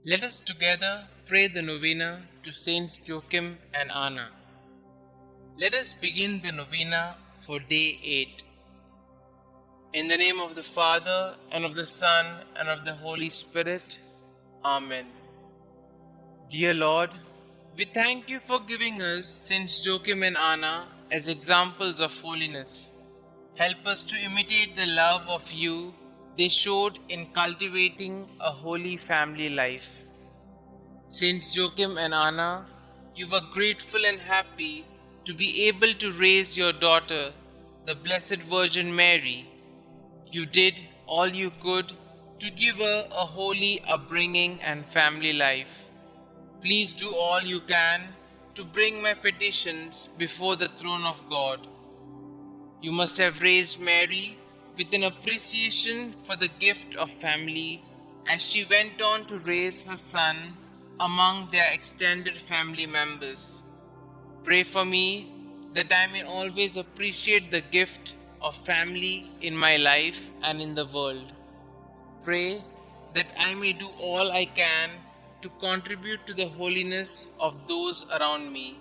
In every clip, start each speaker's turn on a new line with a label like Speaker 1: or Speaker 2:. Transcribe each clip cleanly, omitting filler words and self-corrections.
Speaker 1: Let us together pray the novena to Saints Joachim and Anna. Let us begin the novena for day 8. In the name of the Father, and of the Son, and of the Holy Spirit. Amen. Dear Lord, we thank you for giving us Saints Joachim and Anna as examples of holiness. Help us to imitate the love of you they showed in cultivating a holy family life. Saints Joachim and Anna, you were grateful and happy to be able to raise your daughter, the Blessed Virgin Mary. You did all you could to give her a holy upbringing and family life. Please do all you can to bring my petitions before the throne of God. You must have raised Mary with an appreciation for the gift of family as she went on to raise her son among their extended family members. Pray for me that I may always appreciate the gift of family in my life and in the world. Pray that I may do all I can to contribute to the holiness of those around me.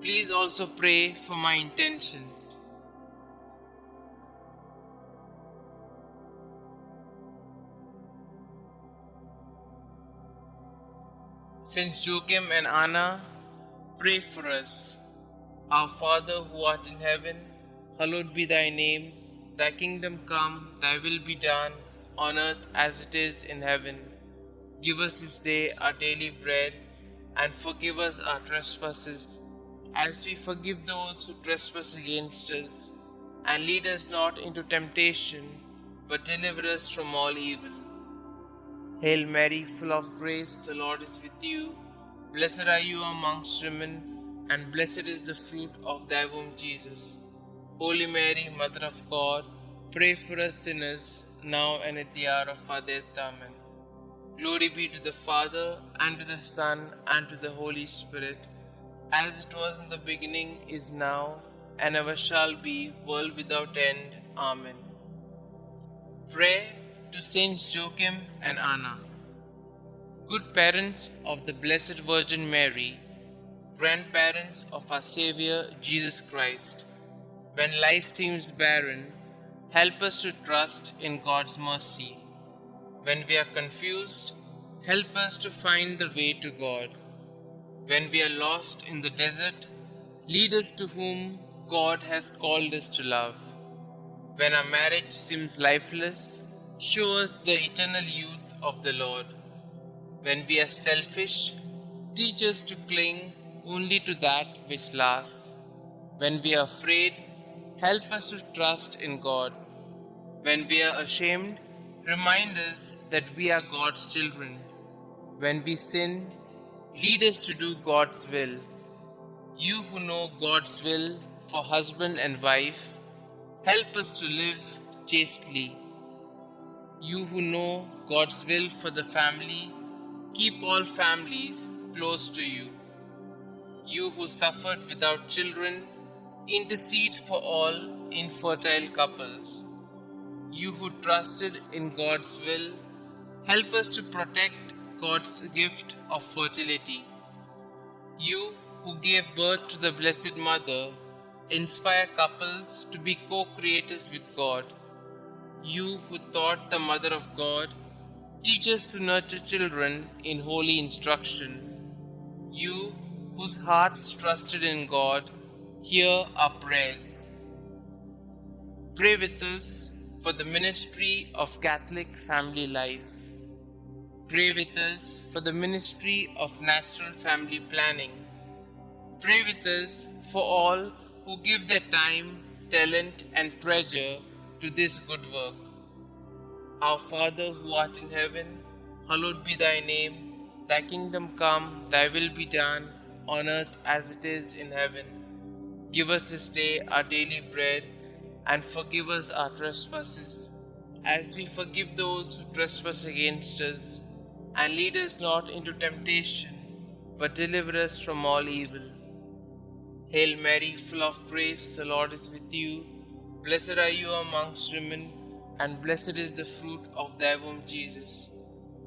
Speaker 1: Please also pray for my intentions. Saints Joachim and Anna, pray for us. Our Father who art in heaven, hallowed be thy name. Thy kingdom come, thy will be done, on earth as it is in heaven. Give us this day our daily bread, and forgive us our trespasses, as we forgive those who trespass against us. And lead us not into temptation, but deliver us from all evil. Hail Mary, full of grace, the Lord is with you. Blessed are you amongst women, and blessed is the fruit of thy womb, Jesus. Holy Mary, Mother of God, pray for us sinners, now and at the hour of our death. Amen. Glory be to the Father, and to the Son, and to the Holy Spirit, as it was in the beginning, is now, and ever shall be, world without end. Amen. Pray to Saints Joachim and Anna. Good parents of the Blessed Virgin Mary, grandparents of our Savior Jesus Christ, when life seems barren, help us to trust in God's mercy. When we are confused, help us to find the way to God. When we are lost in the desert, lead us to whom God has called us to love. When our marriage seems lifeless, show us the eternal youth of the Lord. When we are selfish, teach us to cling only to that which lasts. When we are afraid, help us to trust in God. When we are ashamed, remind us that we are God's children. When we sin, lead us to do God's will. You who know God's will for husband and wife, help us to live chastely. You who know God's will for the family, keep all families close to you. You who suffered without children, intercede for all infertile couples. You who trusted in God's will, help us to protect God's gift of fertility. You who gave birth to the Blessed Mother, inspire couples to be co-creators with God. You who taught the Mother of God, teach us to nurture children in holy instruction. You whose heart is trusted in God, hear our prayers. Pray with us for the ministry of Catholic family life. Pray with us for the ministry of natural family planning. Pray with us for all who give their time, talent, and treasure to this good work. Our Father who art in heaven, hallowed be thy name. Thy kingdom come, thy will be done, on earth as it is in heaven. Give us this day our daily bread, and forgive us our trespasses, as we forgive those who trespass against us. And lead us not into temptation, but deliver us from all evil. Hail Mary, full of grace, the Lord is with you. Blessed are you amongst women, and blessed is the fruit of thy womb, Jesus.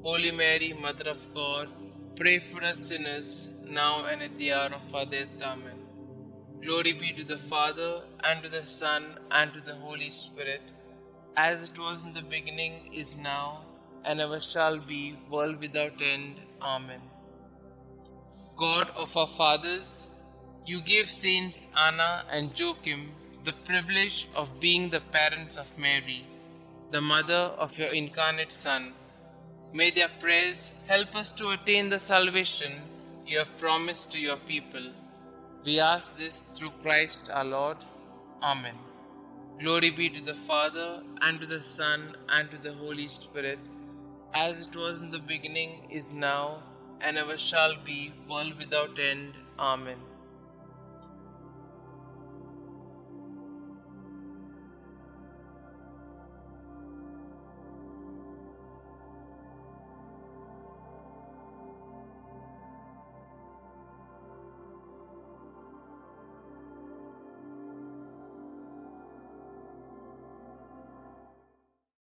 Speaker 1: Holy Mary, Mother of God, pray for us sinners, now and at the hour of our death. Amen. Glory be to the Father, and to the Son, and to the Holy Spirit, as it was in the beginning, is now, and ever shall be, world without end. Amen. God of our fathers, you gave Saints Anna and Joachim the privilege of being the parents of Mary, the mother of your incarnate Son. May their prayers help us to attain the salvation you have promised to your people. We ask this through Christ our Lord. Amen. Glory be to the Father, and to the Son, and to the Holy Spirit, as it was in the beginning, is now, and ever shall be, world without end. Amen.